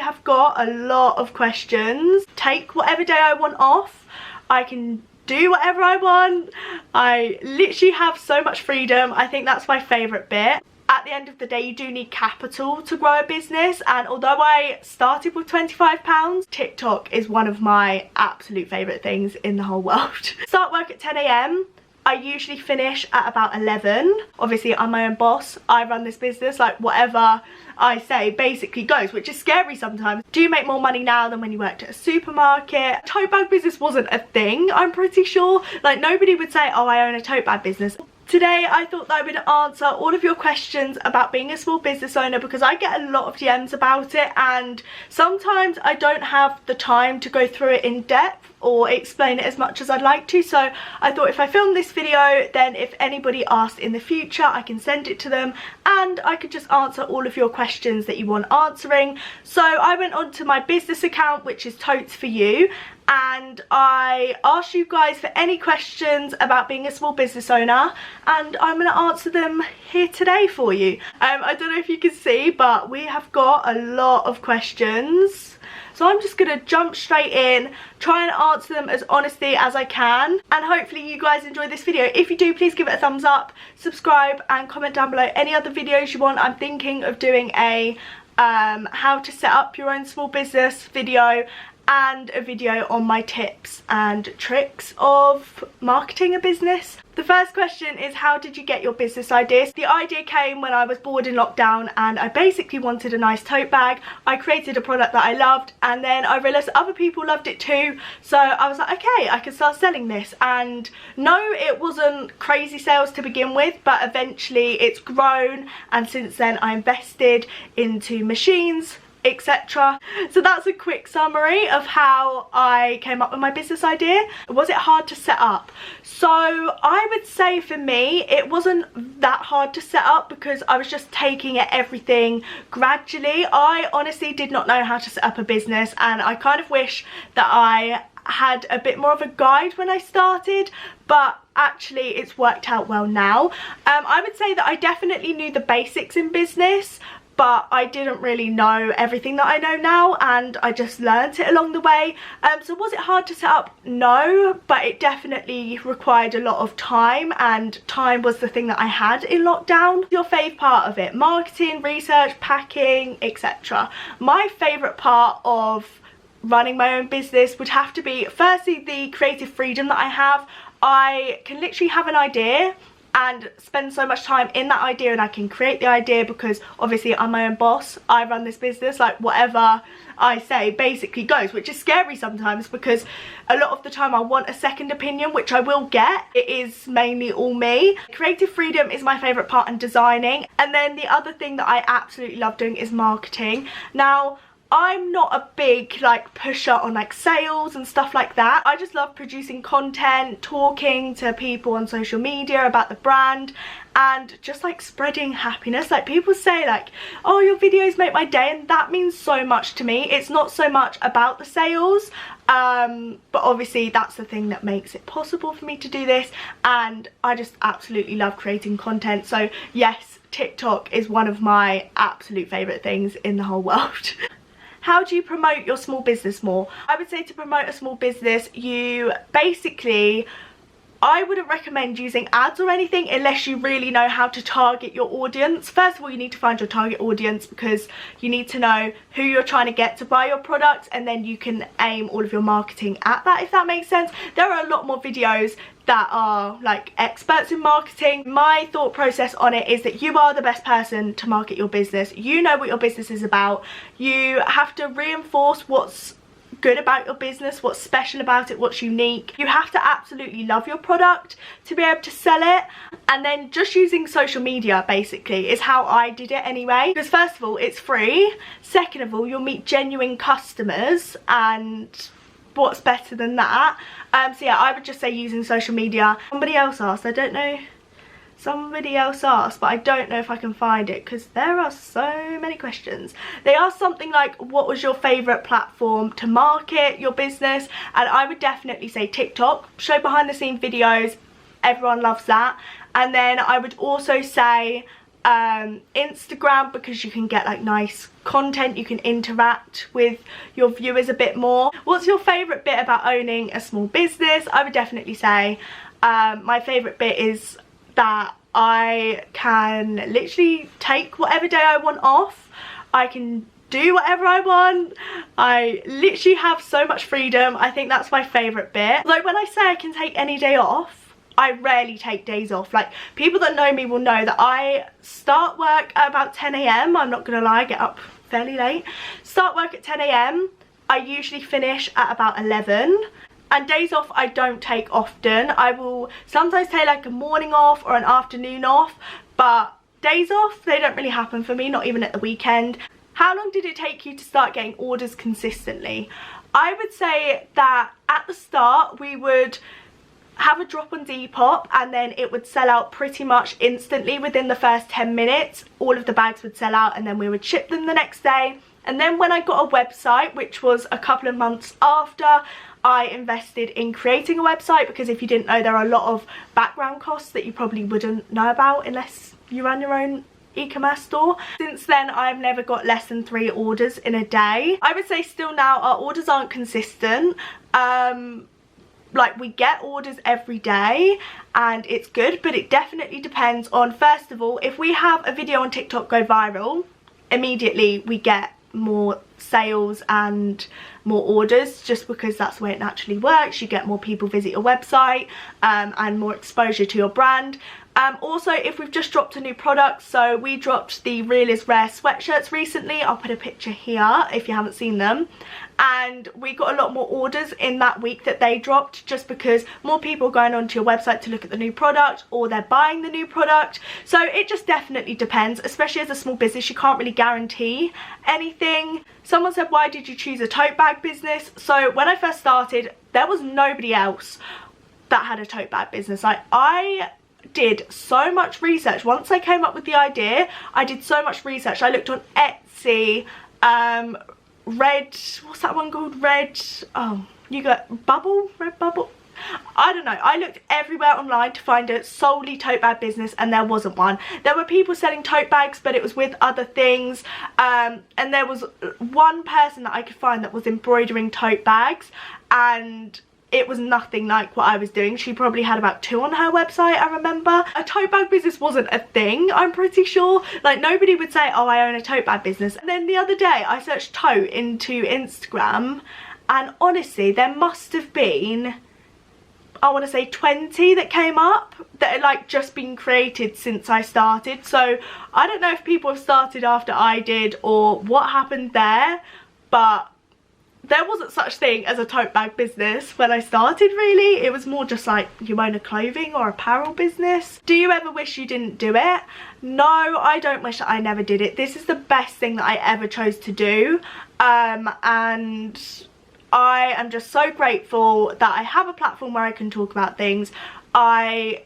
have got a lot of questions. Take whatever day I want off. I can do whatever I want. I literally have so much freedom. I think that's my favourite bit. At the end of the day, you do need capital to grow a business, and although I started with £25, TikTok is one of my absolute favourite things in the whole world. Start work at 10 AM. I usually finish at about 11. Obviously, I'm my own boss. I run this business, like whatever I say basically goes, which is scary sometimes. Do you make more money now than when you worked at a supermarket? Tote bag business wasn't a thing, I'm pretty sure. Like, nobody would say, oh, I own a tote bag business. Today I thought that I would answer all of your questions about being a small business owner, because I get a lot of DMs about it and sometimes I don't have the time to go through it in depth or explain it as much as I'd like to. So I thought if I filmed this video, then if anybody asks in the future, I can send it to them and I could just answer all of your questions that you want answering. So I went on to my business account, which is Totes for You, and I asked you guys for any questions about being a small business owner, and I'm going to answer them here today for you. I don't know if you can see, but we have got a lot of questions. So I'm just going to jump straight in, try and answer them as honestly as I can. And hopefully you guys enjoy this video. If you do, please give it a thumbs up, subscribe and comment down below any other videos you want. I'm thinking of doing a how to set up your own small business video, and a video on my tips and tricks of marketing a business. The first question is, how did you get your business ideas? The idea came when I was bored in lockdown and I basically wanted a nice tote bag. I created a product that I loved and then I realised other people loved it too. So I was like, okay, I can start selling this. And no, it wasn't crazy sales to begin with, but eventually it's grown, and since then I invested into machines, etc. So that's a quick summary of how I came up with my business idea. Was it hard to set up? So I would say for me it wasn't that hard to set up because I was just taking it everything gradually. I honestly did not know how to set up a business, and I kind of wish that I had a bit more of a guide when I started, but actually it's worked out well now. I would say that I definitely knew the basics in business, but I didn't really know everything that I know now, and I just learned it along the way. So was it hard to set up? No, but it definitely required a lot of time, and time was the thing that I had in lockdown. Your fave part of it: marketing, research, packing, etc. My favourite part of running my own business would have to be, firstly, the creative freedom that I have. I can literally have an idea and spend so much time in that idea, and I can create the idea because obviously I'm my own boss. I run this business, like whatever I say basically goes, which is scary sometimes because a lot of the time I want a second opinion, which I will get. It is mainly all me. Creative freedom is my favourite part, and designing. And then the other thing that I absolutely love doing is marketing. Now, I'm not a big like pusher on like sales and stuff like that. I just love producing content, talking to people on social media about the brand, and just like spreading happiness. Like, people say like, oh, your videos make my day, and that means so much to me. It's not so much about the sales, but obviously that's the thing that makes it possible for me to do this, and I just absolutely love creating content. So yes, TikTok is one of my absolute favourite things in the whole world. How do you promote your small business more? I would say to promote a small business, you basically, I wouldn't recommend using ads or anything unless you really know how to target your audience. First of all, you need to find your target audience because you need to know who you're trying to get to buy your products, and then you can aim all of your marketing at that, if that makes sense. There are a lot more videos that are like experts in marketing. My thought process on it is that you are the best person to market your business. You know what your business is about. You have to reinforce what's good about your business, what's special about it, what's unique. You have to absolutely love your product to be able to sell it. And then just using social media basically is how I did it anyway, because first of all, it's free. Second of all, you'll meet genuine customers, and what's better than that? So yeah, I would just say using social media. Somebody else asked, I don't know, somebody else asked, but I don't know if I can find it because there are so many questions. They asked something like, what was your favourite platform to market your business? And I would definitely say TikTok. Show behind the scenes videos, everyone loves that. And then I would also say Instagram, because you can get like nice content, you can interact with your viewers a bit more. What's your favourite bit about owning a small business? I would definitely say my favourite bit is that I can literally take whatever day I want off. I can do whatever I want. I literally have so much freedom. I think that's my favourite bit. Though when I say I can take any day off, I rarely take days off. Like, people that know me will know that I start work at about 10 AM. I'm not gonna lie, I get up fairly late. Start work at 10 AM. I usually finish at about 11. And days off I don't take often. I will sometimes take like a morning off or an afternoon off, but days off, they don't really happen for me, not even at the weekend. How long did it take you to start getting orders consistently? I would say that at the start we would have a drop on Depop and then it would sell out pretty much instantly within the first 10 minutes. All of the bags would sell out and then we would ship them the next day. And then when I got a website, which was a couple of months after, I invested in creating a website, because if you didn't know, there are a lot of background costs that you probably wouldn't know about unless you run your own e-commerce store. Since then I've never got less than 3 orders in a day. I would say still now our orders aren't consistent. Like, we get orders every day and it's good, but it definitely depends on, first of all, if we have a video on TikTok go viral, immediately we get more sales and more orders, just because that's the way it naturally works. You get more people visit your website and more exposure to your brand. Also, if we've just dropped a new product, so we dropped the Real is Rare sweatshirts recently. I'll put a picture here if you haven't seen them. And we got a lot more orders in that week that they dropped, just because more people are going onto your website to look at the new product, or they're buying the new product. So it just definitely depends, especially as a small business. You can't really guarantee anything. Someone said, why did you choose a tote bag business? So when I first started, there was nobody else that had a tote bag business. Like, I did so much research. Once I came up with the idea, I did so much research. I looked on Etsy, Red, what's that one called? Red, oh, you got Bubble, Redbubble, I don't know. I looked everywhere online to find a solely tote bag business and there wasn't one. There were people selling tote bags, but it was with other things, and there was one person that I could find that was embroidering tote bags, and it was nothing like what I was doing. She probably had about 2 on her website, I remember. A tote bag business wasn't a thing, I'm pretty sure. Like, nobody would say, oh, I own a tote bag business. And then the other day I searched tote into Instagram, and honestly there must have been, I want to say 20 that came up that had like just been created since I started. So I don't know if people have started after I did or what happened there, but there wasn't such thing as a tote bag business when I started, really. It was more just like you own a clothing or apparel business. Do you ever wish you didn't do it? No, I don't wish that I never did it. This is the best thing that I ever chose to do, and I am just so grateful that I have a platform where I can talk about things. I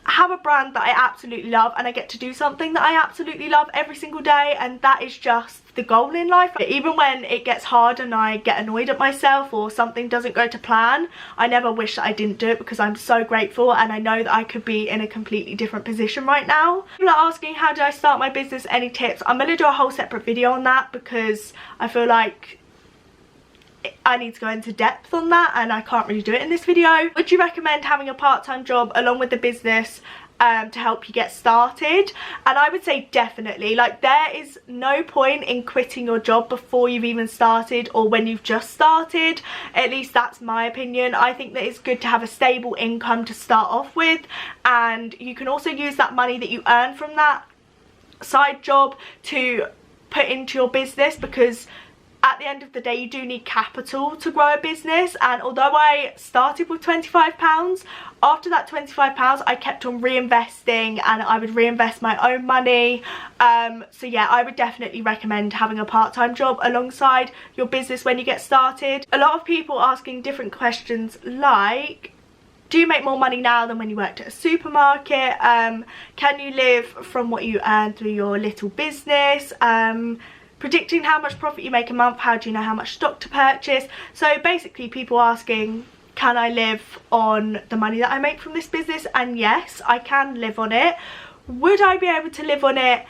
have a brand that I absolutely love, and I get to do something that I absolutely love every single day, and that is just the goal in life. Even when it gets hard and I get annoyed at myself or something doesn't go to plan, I never wish that I didn't do it, because I'm so grateful and I know that I could be in a completely different position right now. People are asking, how did I start my business? Any tips? I'm going to do a whole separate video on that, because I feel like I need to go into depth on that and I can't really do it in this video. Would you recommend having a part-time job along with the business to help you get started? And I would say definitely. Like, there is no point in quitting your job before you've even started or when you've just started. At least that's my opinion. I think that it's good to have a stable income to start off with, and you can also use that money that you earn from that side job to put into your business, because at the end of the day you do need capital to grow a business. And although I started with £25, after that £25 I kept on reinvesting, and I would reinvest my own money. So yeah, I would definitely recommend having a part-time job alongside your business when you get started. A lot of people asking different questions like, do you make more money now than when you worked at a supermarket? Can you live from what you earn through your little business? Predicting how much profit you make a month, how do you know how much stock to purchase? So basically people asking, can I live on the money that I make from this business? And yes, I can live on it. Would I be able to live on it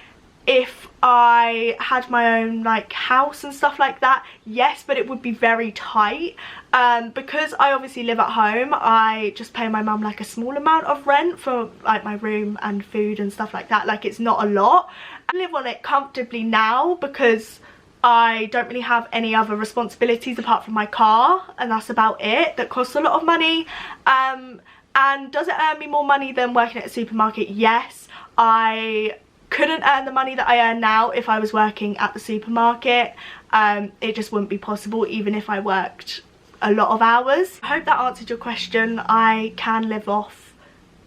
if I had my own like house and stuff like that? Yes, but it would be very tight. Because I obviously live at home, I just pay my mum like a small amount of rent for like my room and food and stuff like that. Like, it's not a lot. I live on it comfortably now because I don't really have any other responsibilities apart from my car, and that's about it. That costs a lot of money. And does it earn me more money than working at a supermarket? Yes. I couldn't earn the money that I earn now if I was working at the supermarket. It just wouldn't be possible even if I worked a lot of hours. I hope that answered your question. I can live off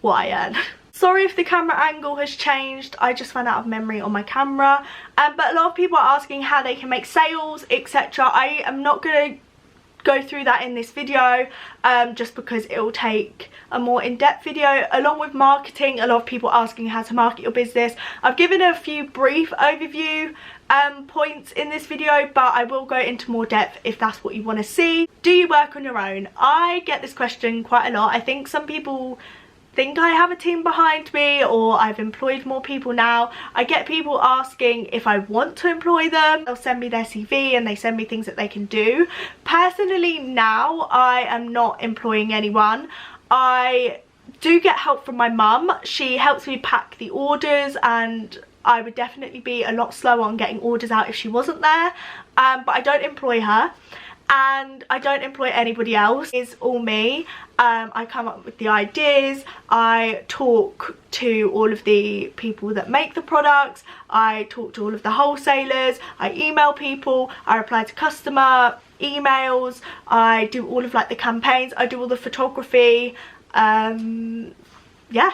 what I earn. Sorry if the camera angle has changed, I just ran out of memory on my camera. But a lot of people are asking how they can make sales, etc. I am not going to go through that in this video, just because it will take a more in-depth video. Along with marketing, a lot of people asking how to market your business. I've given a few brief overview points in this video, but I will go into more depth if that's what you want to see. Do you work on your own? I get this question quite a lot. I think some people think I have a team behind me, or I've employed more people now. I get people asking if I want to employ them. They'll send me their CV and they send me things that they can do. Personally now, I am not employing anyone. I do get help from my mum. She helps me pack the orders, and I would definitely be a lot slower on getting orders out if she wasn't there. But I don't employ her. And I don't employ anybody else. It's all me. I come up with the ideas, I talk to all of the people that make the products, I talk to all of the wholesalers, I email people, I reply to customer emails, I do all of like the campaigns, I do all the photography. Yeah.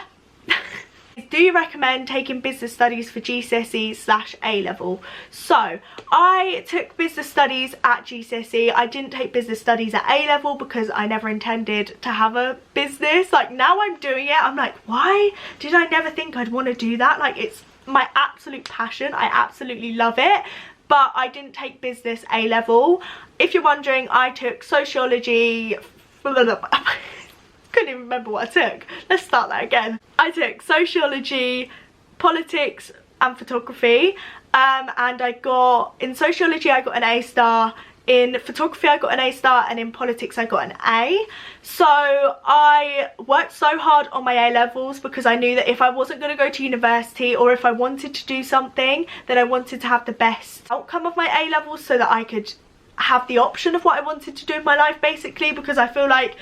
Do you recommend taking business studies for GCSE/A level? So I took business studies at GCSE. I didn't take business studies at A level because I never intended to have a business. Like, now I'm doing it, I'm like, why did I never think I'd want to do that? Like, it's my absolute passion. I absolutely love it. But I didn't take business A level. If you're wondering, I took sociology. Couldn't even remember what I took. Let's start that again. I took sociology, politics and photography, and I got, in sociology I got an A star, in photography I got an A star, and in politics I got an A. So I worked so hard on my A levels because I knew that if I wasn't going to go to university, or if I wanted to do something, then I wanted to have the best outcome of my A levels so that I could have the option of what I wanted to do in my life, basically, because I feel like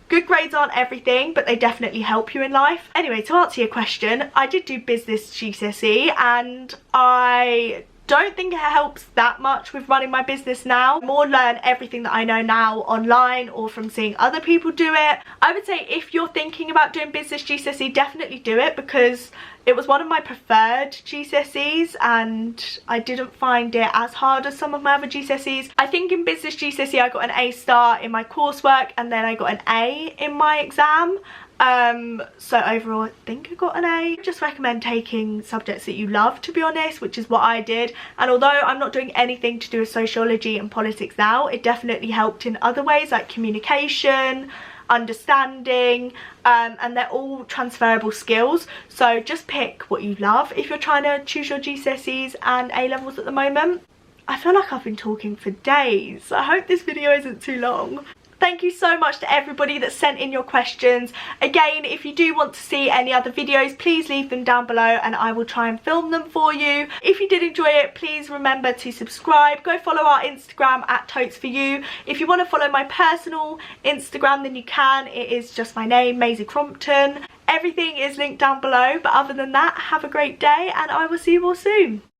good grades aren't everything, but they definitely help you in life. Anyway, to answer your question, I did do business GCSE, and I don't think it helps that much with running my business now. I more learn everything that I know now online or from seeing other people do it. I would say if you're thinking about doing business GCSE, definitely do it, because it was one of my preferred GCSEs and I didn't find it as hard as some of my other GCSEs. I think in business GCSE I got an A star in my coursework, and then I got an A in my exam. So overall I think I got an A. I just recommend taking subjects that you love, to be honest, which is what I did. And although I'm not doing anything to do with sociology and politics now, it definitely helped in other ways, like communication, understanding, and they're all transferable skills. So just pick what you love if you're trying to choose your GCSEs and A levels at the moment. I feel like I've been talking for days. I hope this video isn't too long. Thank you so much to everybody that sent in your questions. Again, if you do want to see any other videos, please leave them down below and I will try and film them for you. If you did enjoy it, please remember to subscribe. Go follow our Instagram at Totes for you. If you want to follow my personal Instagram, then you can. It is just my name, Maisie Crompton. Everything is linked down below. But other than that, have a great day and I will see you all soon.